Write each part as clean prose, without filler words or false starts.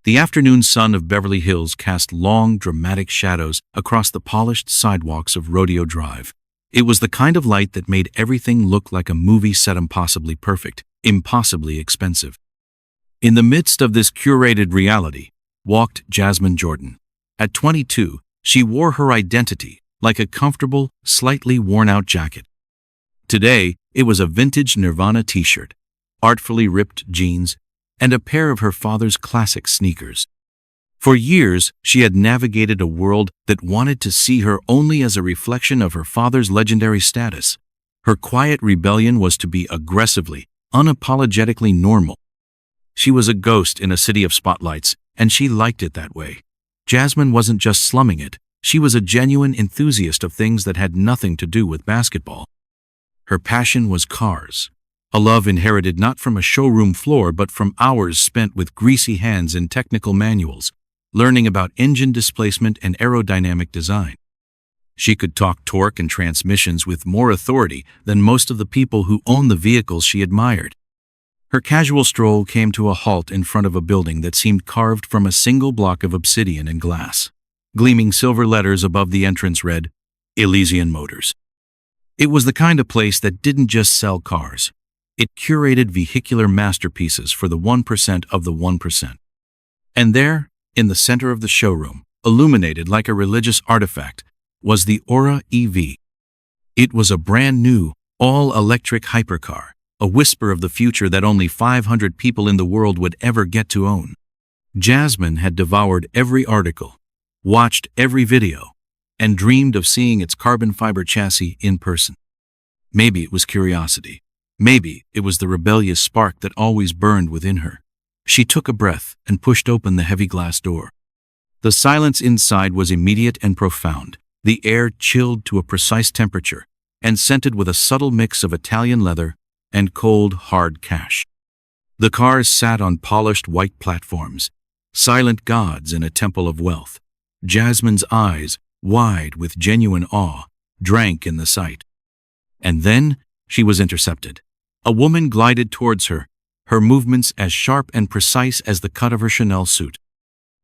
The afternoon sun of Beverly Hills cast long, dramatic shadows across the polished sidewalks of Rodeo Drive. It was the kind of light that made everything look like a movie set, impossibly perfect, impossibly expensive. In the midst of this curated reality walked Jasmine Jordan. At 22, she wore her identity like a comfortable, slightly worn-out jacket. Today, it was a vintage Nirvana t-shirt, artfully ripped jeans, and a pair of her father's classic sneakers. For years, she had navigated a world that wanted to see her only as a reflection of her father's legendary status. Her quiet rebellion was to be aggressively, unapologetically normal. She was a ghost in a city of spotlights, and she liked it that way. Jasmine wasn't just slumming it, she was a genuine enthusiast of things that had nothing to do with basketball. Her passion was cars, a love inherited not from a showroom floor but from hours spent with greasy hands in technical manuals, learning about engine displacement and aerodynamic design. She could talk torque and transmissions with more authority than most of the people who owned the vehicles she admired. Her casual stroll came to a halt in front of a building that seemed carved from a single block of obsidian and glass. Gleaming silver letters above the entrance read, Elysian Motors. It was the kind of place that didn't just sell cars. It curated vehicular masterpieces for the 1% of the 1%. And there, in the center of the showroom, illuminated like a religious artifact, was the Aura EV. It was a brand new, all-electric hypercar, a whisper of the future that only 500 people in the world would ever get to own. Jasmine had devoured every article, watched every video, and dreamed of seeing its carbon fiber chassis in person. Maybe it was curiosity. Maybe it was the rebellious spark that always burned within her. She took a breath and pushed open the heavy glass door. The silence inside was immediate and profound, the air chilled to a precise temperature and scented with a subtle mix of Italian leather and cold, hard cash. The cars sat on polished white platforms, silent gods in a temple of wealth. Jasmine's eyes, wide with genuine awe, drank in the sight. And then she was intercepted. A woman glided towards her, her movements as sharp and precise as the cut of her Chanel suit.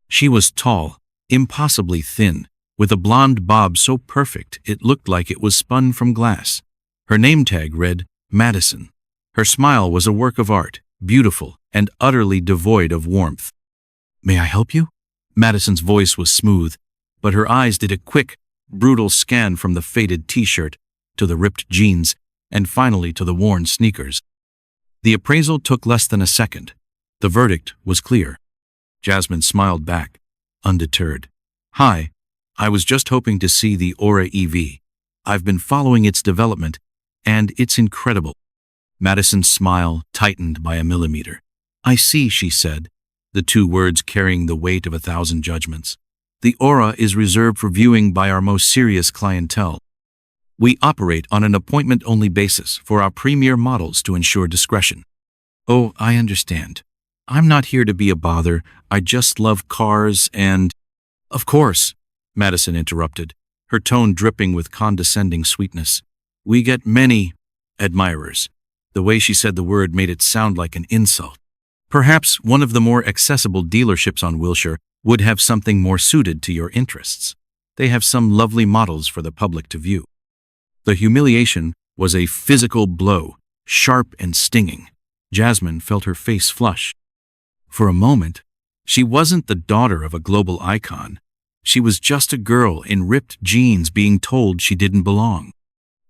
She was tall, impossibly thin, with a blonde bob so perfect it looked like it was spun from glass. Her name tag read, Madison. Her smile was a work of art, beautiful and utterly devoid of warmth. "May I help you?" Madison's voice was smooth, but her eyes did a quick, brutal scan from the faded t-shirt to the ripped jeans and finally to the worn sneakers. The appraisal took less than a second. The verdict was clear. Jasmine smiled back, undeterred. "Hi, I was just hoping to see the Aura EV. I've been following its development, and it's incredible." Madison's smile tightened by a millimeter. "I see," she said, the two words carrying the weight of 1,000 judgments. "The Aura is reserved for viewing by our most serious clientele. We operate on an appointment-only basis for our premier models to ensure discretion." "Oh, I understand. I'm not here to be a bother. I just love cars and—" "Of course," Madison interrupted, her tone dripping with condescending sweetness. "We get many admirers." The way she said the word made it sound like an insult. "Perhaps one of the more accessible dealerships on Wilshire would have something more suited to your interests. They have some lovely models for the public to view." The Humiliation was a physical blow, sharp and stinging. Jasmine felt her face flush. For a moment, she wasn't the daughter of a global icon. She was just a girl in ripped jeans being told she didn't belong.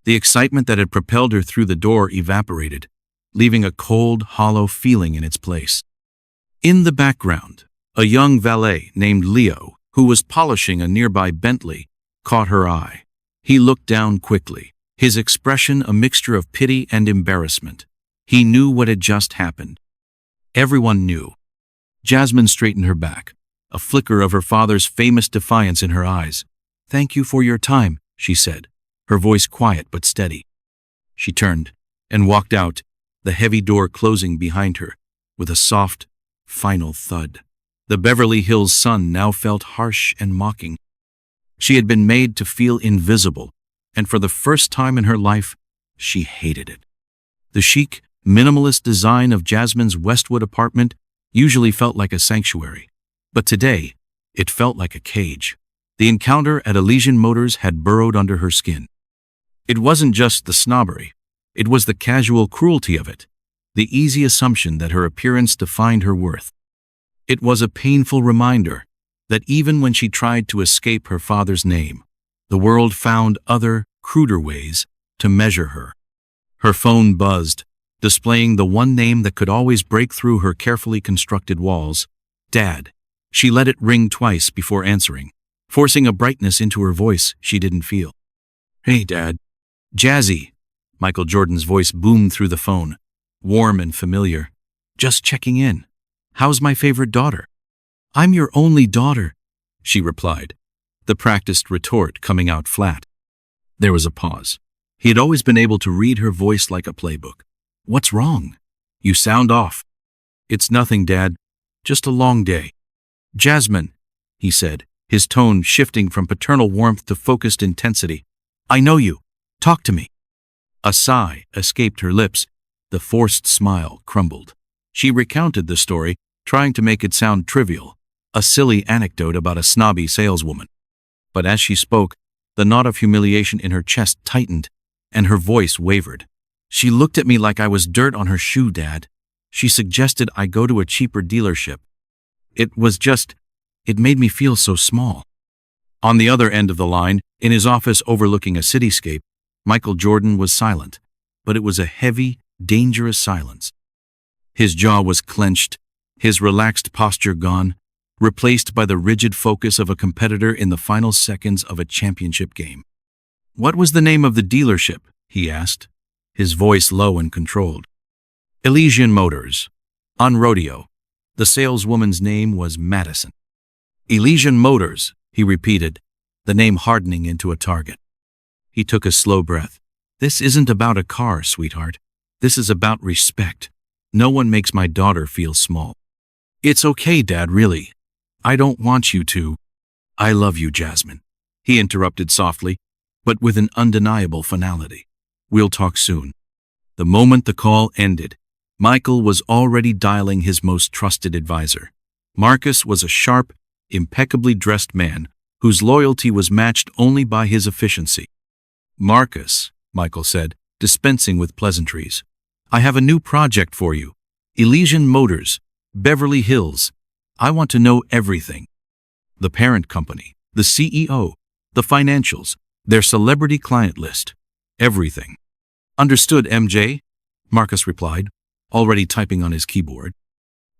The excitement that had propelled her through the door evaporated, leaving a cold, hollow feeling in its place. In the background, a young valet named Leo, who was polishing a nearby Bentley, caught her eye. He looked down quickly, his expression a mixture of pity and embarrassment. He knew what had just happened. Everyone knew. Jasmine straightened her back, a flicker of her father's famous defiance in her eyes. "Thank you for your time," she said, her voice quiet but steady. She turned and walked out, the heavy door closing behind her with a soft, final thud. The Beverly Hills sun now felt harsh and mocking. She had been made to feel invisible, and for the first time in her life, she hated it. The chic, minimalist design of Jasmine's Westwood apartment usually felt like a sanctuary. But today, it felt like a cage. The encounter at Elysian Motors had burrowed under her skin. It wasn't just the snobbery. It was the casual cruelty of it, the easy assumption that her appearance defined her worth. It was a painful reminder that even when she tried to escape her father's name, the world found other, cruder ways to measure her. Her phone buzzed, displaying the one name that could always break through her carefully constructed walls: Dad. She let it ring twice before answering, forcing a brightness into her voice she didn't feel. "Hey, Dad." "Jazzy." Michael Jordan's voice boomed through the phone, warm and familiar. "Just checking in. How's my favorite daughter?" "I'm your only daughter," she replied, the practiced retort coming out flat. There was a pause. He had always been able to read her voice like a playbook. "What's wrong? You sound off." "It's nothing, Dad. Just a long day." "Jasmine," he said, his tone shifting from paternal warmth to focused intensity. "I know you. Talk to me." A sigh escaped her lips. The forced smile crumbled. She recounted the story, trying to make it sound trivial, a silly anecdote about a snobby saleswoman. But as she spoke, the knot of humiliation in her chest tightened, and her voice wavered. "She looked at me like I was dirt on her shoe, Dad. She suggested I go to a cheaper dealership. It made me feel so small." On the other end of the line, in his office overlooking a cityscape, Michael Jordan was silent, but it was a heavy, dangerous silence. His jaw was clenched, his relaxed posture gone, replaced by the rigid focus of a competitor in the final seconds of a championship game. "What was the name of the dealership?" he asked, his voice low and controlled. "Elysian Motors. On Rodeo." The saleswoman's name was Madison. "Elysian Motors," he repeated, the name hardening into a target. He took a slow breath. "This isn't about a car, sweetheart. This is about respect. No one makes my daughter feel small." "It's okay, Dad, really. I don't want you to." "I love you, Jasmine," he interrupted softly, but with an undeniable finality. "We'll talk soon." The moment the call ended, Michael was already dialing his most trusted advisor. Marcus was a sharp, impeccably dressed man whose loyalty was matched only by his efficiency. "Marcus," Michael said, dispensing with pleasantries, "I have a new project for you. Elysian Motors, Beverly Hills. I want to know everything. The parent company, the CEO, the financials, their celebrity client list. Everything." "Understood, MJ," Marcus replied, already typing on his keyboard.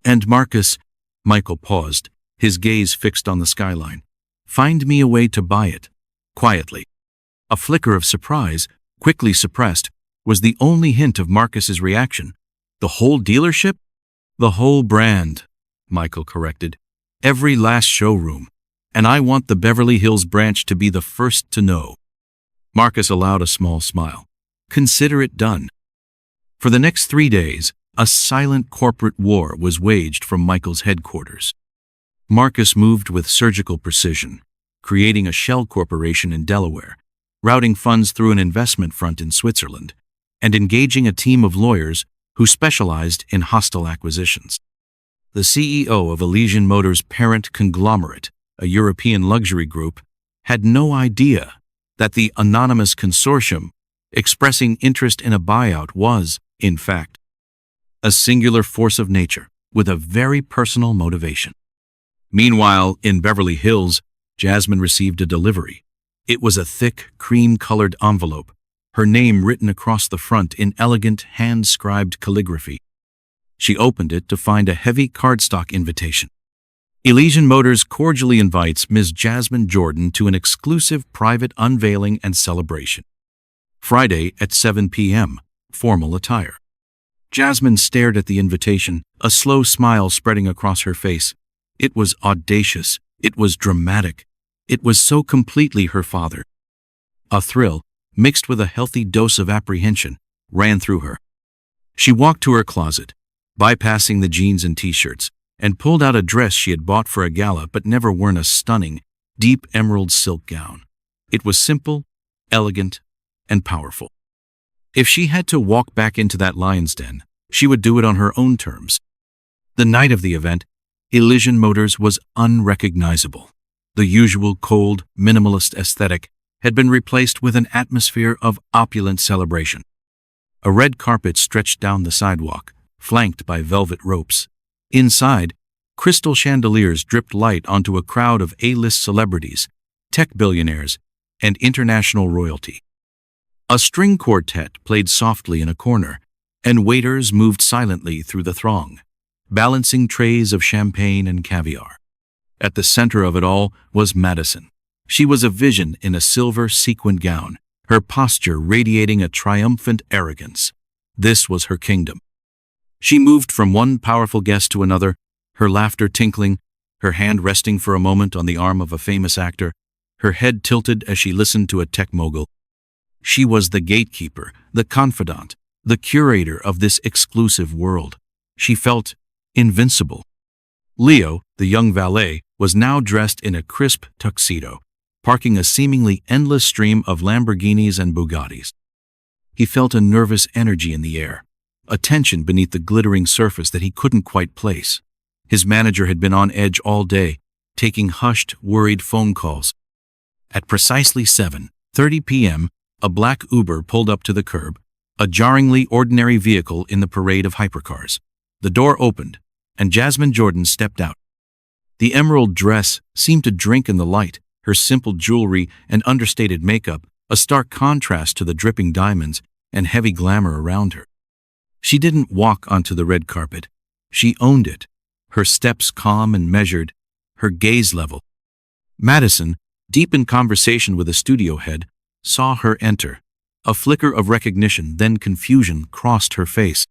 "And Marcus," Michael paused, his gaze fixed on the skyline, "find me a way to buy it. Quietly." A flicker of surprise, quickly suppressed, was the only hint of Marcus's reaction. "The whole dealership?" "The whole brand," Michael corrected. "Every last showroom. And I want the Beverly Hills branch to be the first to know." Marcus allowed a small smile. "Consider it done." For the next 3 days, a silent corporate war was waged from Michael's headquarters. Marcus moved with surgical precision, creating a shell corporation in Delaware, routing funds through an investment front in Switzerland, and engaging a team of lawyers who specialized in hostile acquisitions. The CEO of Elysian Motors' parent conglomerate, a European luxury group, had no idea that the anonymous consortium expressing interest in a buyout was, in fact, a singular force of nature with a very personal motivation. Meanwhile, in Beverly Hills, Jasmine received a delivery. It was a thick, cream-colored envelope, her name written across the front in elegant, hand-scribed calligraphy. She opened it to find a heavy cardstock invitation. Elysian Motors cordially invites Ms. Jasmine Jordan to an exclusive private unveiling and celebration. Friday at 7 p.m., formal attire. Jasmine stared at the invitation, a slow smile spreading across her face. It was audacious. It was dramatic. It was so completely her father. A thrill, mixed with a healthy dose of apprehension, ran through her. She walked to her closet, bypassing the jeans and t-shirts, and pulled out a dress she had bought for a gala but never worn, a stunning, deep emerald silk gown. It was simple, elegant, and powerful. If she had to walk back into that lion's den, she would do it on her own terms. The night of the event, Elysian Motors was unrecognizable. The usual cold, minimalist aesthetic had been replaced with an atmosphere of opulent celebration. A red carpet stretched down the sidewalk, flanked by velvet ropes. Inside, crystal chandeliers dripped light onto a crowd of A-list celebrities, tech billionaires, and international royalty. A string quartet played softly in a corner, and waiters moved silently through the throng, balancing trays of champagne and caviar. At the center of it all was Madison. She was a vision in a silver sequined gown, her posture radiating a triumphant arrogance. This was her kingdom. She moved from one powerful guest to another, her laughter tinkling, her hand resting for a moment on the arm of a famous actor, her head tilted as she listened to a tech mogul. She was the gatekeeper, the confidant, the curator of this exclusive world. She felt invincible. Leo, the young valet, was now dressed in a crisp tuxedo, parking a seemingly endless stream of Lamborghinis and Bugattis. He felt a nervous energy in the air, a tension beneath the glittering surface that he couldn't quite place. His manager had been on edge all day, taking hushed, worried phone calls. At precisely 7:30 p.m., a black Uber pulled up to the curb, a jarringly ordinary vehicle in the parade of hypercars. The door opened, and Jasmine Jordan stepped out. The emerald dress seemed to drink in the light, her simple jewelry and understated makeup a stark contrast to the dripping diamonds and heavy glamour around her. She didn't walk onto the red carpet. She owned it, her steps calm and measured, her gaze level. Madison, deep in conversation with a studio head, saw her enter. A flicker of recognition, then confusion, crossed her face.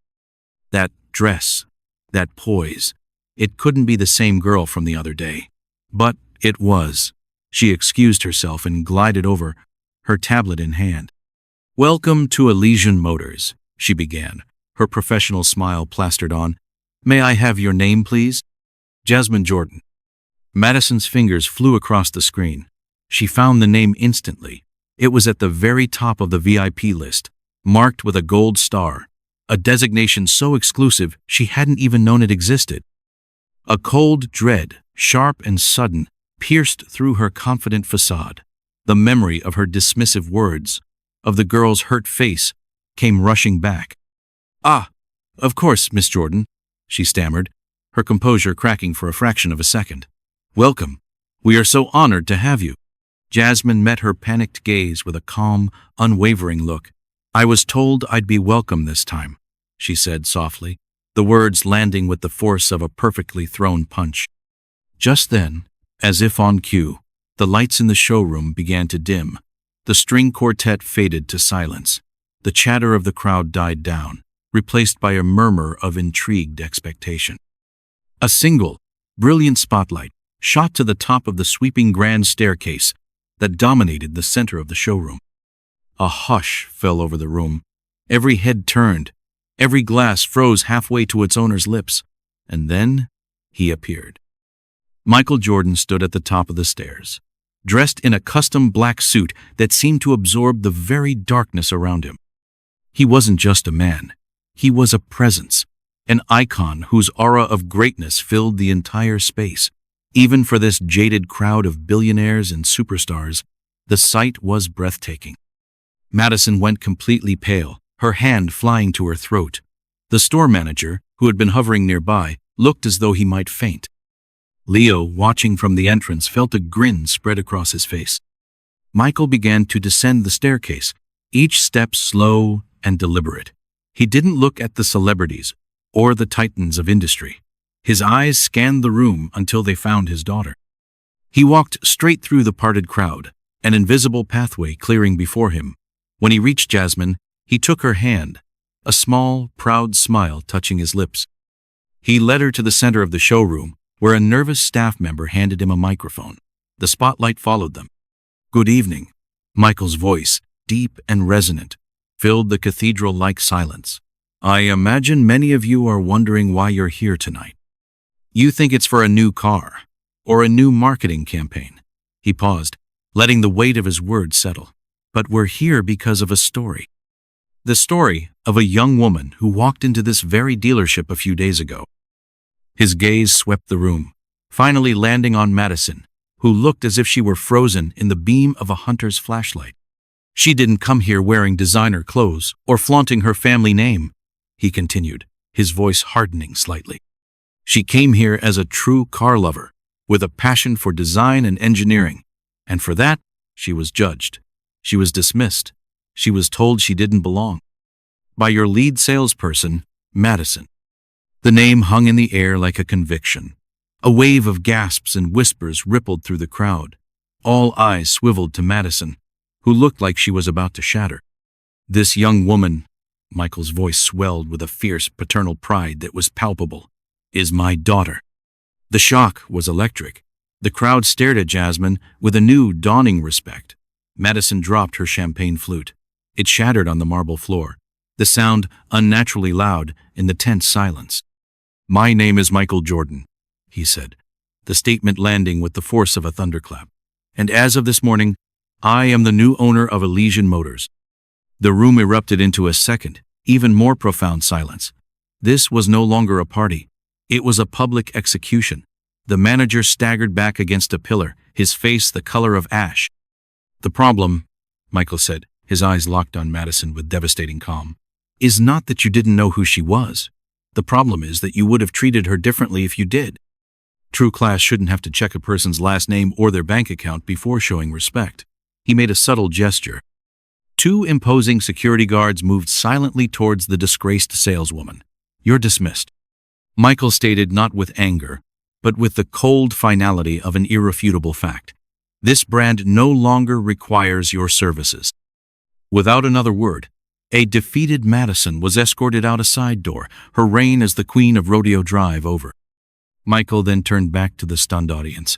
That dress, that poise, it couldn't be the same girl from the other day. But it was. She excused herself and glided over, her tablet in hand. "Welcome to Elysian Motors," she began, her professional smile plastered on. "May I have your name, please?" "Jasmine Jordan." Madison's fingers flew across the screen. She found the name instantly. It was at the very top of the VIP list, marked with a gold star, a designation so exclusive she hadn't even known it existed. A cold dread, sharp and sudden, pierced through her confident facade. The memory of her dismissive words, of the girl's hurt face, came rushing back. "Ah, of course, Miss Jordan," she stammered, her composure cracking for a fraction of a second. "Welcome. We are so honored to have you." Jasmine met her panicked gaze with a calm, unwavering look. "I was told I'd be welcome this time," she said softly, the words landing with the force of a perfectly thrown punch. Just then, as if on cue, the lights in the showroom began to dim. The string quartet faded to silence. The chatter of the crowd died down, replaced by a murmur of intrigued expectation. A single, brilliant spotlight shot to the top of the sweeping grand staircase that dominated the center of the showroom. A hush fell over the room. Every head turned. Every glass froze halfway to its owner's lips. And then he appeared. Michael Jordan stood at the top of the stairs, dressed in a custom black suit that seemed to absorb the very darkness around him. He wasn't just a man. He was a presence, an icon whose aura of greatness filled the entire space. Even for this jaded crowd of billionaires and superstars, the sight was breathtaking. Madison went completely pale, her hand flying to her throat. The store manager, who had been hovering nearby, looked as though he might faint. Leo, watching from the entrance, felt a grin spread across his face. Michael began to descend the staircase, each step slow and deliberate. He didn't look at the celebrities or the titans of industry. His eyes scanned the room until they found his daughter. He walked straight through the parted crowd, an invisible pathway clearing before him. When he reached Jasmine, he took her hand, a small, proud smile touching his lips. He led her to the center of the showroom, where a nervous staff member handed him a microphone. The spotlight followed them. "Good evening." Michael's voice, deep and resonant, filled the cathedral-like silence. "I imagine many of you are wondering why you're here tonight. You think it's for a new car, or a new marketing campaign." He paused, letting the weight of his words settle. "But we're here because of a story. The story of a young woman who walked into this very dealership a few days ago. His gaze swept the room, finally landing on Madison, who looked as if she were frozen in the beam of a hunter's flashlight. "She didn't come here wearing designer clothes or flaunting her family name," he continued, his voice hardening slightly. "She came here as a true car lover, with a passion for design and engineering, and for that, she was judged. She was dismissed. She was told she didn't belong. By your lead salesperson, Madison." The name hung in the air like a conviction. A wave of gasps and whispers rippled through the crowd. All eyes swiveled to Madison, who looked like she was about to shatter. "This young woman," Michael's voice swelled with a fierce paternal pride that was palpable, "is my daughter." The shock was electric. The crowd stared at Jasmine with a new, dawning respect. Madison dropped her champagne flute. It shattered on the marble floor, the sound unnaturally loud in the tense silence. "My name is Michael Jordan," he said, the statement landing with the force of a thunderclap. "And as of this morning, I am the new owner of Humiliation Motors." The room erupted into a second, even more profound silence. This was no longer a party. It was a public execution. The manager staggered back against a pillar, his face the color of ash. "The problem," Michael said, his eyes locked on Madison with devastating calm, "is not that you didn't know who she was. The problem is that you would have treated her differently if you did. True class shouldn't have to check a person's last name or their bank account before showing respect." He made a subtle gesture. Two imposing security guards moved silently towards the disgraced saleswoman. "You're dismissed." Michael stated not with anger, but with the cold finality of an irrefutable fact. "This brand no longer requires your services." Without another word, a defeated Madison was escorted out a side door, her reign as the queen of Rodeo Drive over. Michael then turned back to the stunned audience.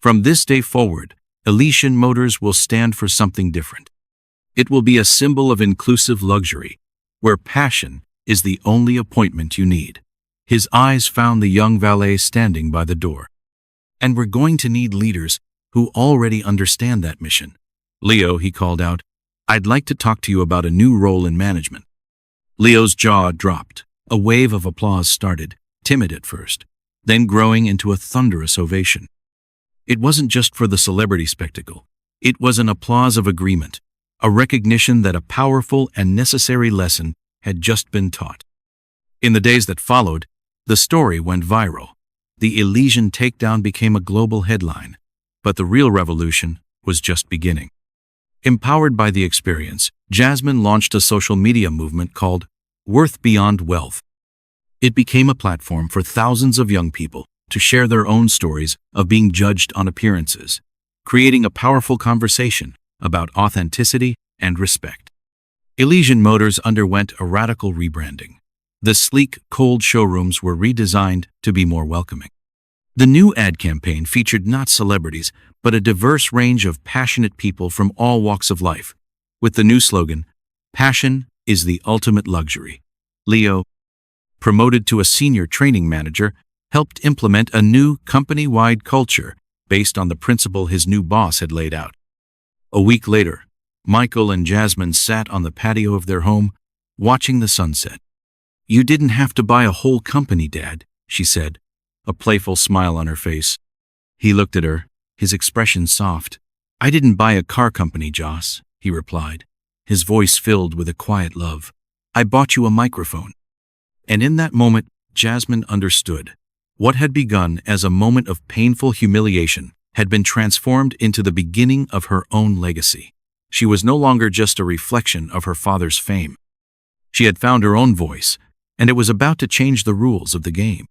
"From this day forward, Humiliation Motors will stand for something different. It will be a symbol of inclusive luxury, where passion is the only appointment you need." His eyes found the young valet standing by the door. "And we're going to need leaders who already understand that mission. Leo," he called out, "I'd like to talk to you about a new role in management." Leo's jaw dropped. A wave of applause started, timid at first, then growing into a thunderous ovation. It wasn't just for the celebrity spectacle. It was an applause of agreement, a recognition that a powerful and necessary lesson had just been taught. In the days that followed, the story went viral. The Humiliation takedown became a global headline, but the real revolution was just beginning. Empowered by the experience, Jasmine launched a social media movement called Worth Beyond Wealth. It became a platform for thousands of young people to share their own stories of being judged on appearances, creating a powerful conversation about authenticity and respect. Humiliation Motors underwent a radical rebranding. The sleek, cold showrooms were redesigned to be more welcoming. The new ad campaign featured not celebrities, but a diverse range of passionate people from all walks of life, with the new slogan, "Passion is the ultimate luxury." Leo, promoted to a senior training manager, helped implement a new company-wide culture based on the principle his new boss had laid out. A week later, Michael and Jasmine sat on the patio of their home, watching the sunset. "You didn't have to buy a whole company, Dad," she said, a playful smile on her face. He looked at her, his expression soft. "I didn't buy a car company, Joss," he replied, his voice filled with a quiet love. "I bought you a microphone." And in that moment, Jasmine understood. What had begun as a moment of painful humiliation had been transformed into the beginning of her own legacy. She was no longer just a reflection of her father's fame. She had found her own voice, and it was about to change the rules of the game.